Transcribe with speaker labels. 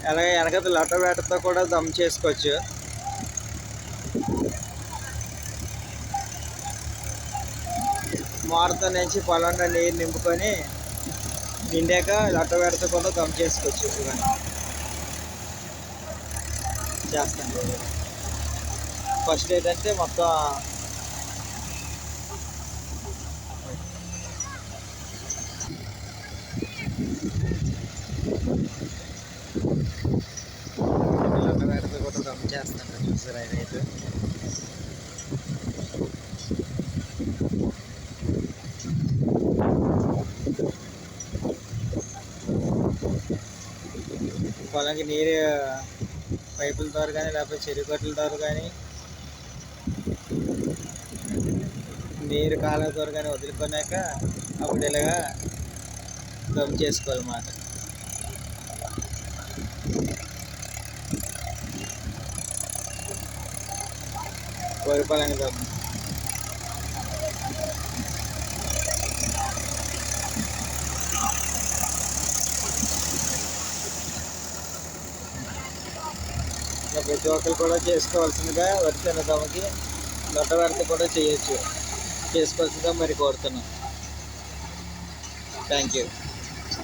Speaker 1: అలాగే వెనకత లొట్ట వేటతో కూడా దమ్ చేసుకోవచ్చు. మోరతో నుంచి పొలంలో నీరు నింపుకొని నిండాక లొట్ట వేటతో కూడా దమ్ చేసుకోవచ్చు. ఇవన్నీ చేస్తాను. ఫస్ట్ ఏంటంటే మొత్తం లొట్ట వేటతో కూడా దమ్ చేస్తాను. చూసారా ఇదైతే పొలంకి నీరు పైపుల ద్వారా కానీ లేకపోతే చెరువు కట్టల ద్వారా కానీ నీరు కాలువ ద్వారా కానీ వదులుకున్నాక అప్పుడు ఇలాగా దమ్ చేసుకోవాలన్నమాట. వరి పొలానికి దమ్. ఇలా ప్రతి ఒక్కరు కూడా చేసుకోవాల్సిందిగా వరి దమ్మకి లొట్ట వేటతో కూడా చేసుకోవాల్సిందిగా మరి కోరుతున్నాం. Thank you.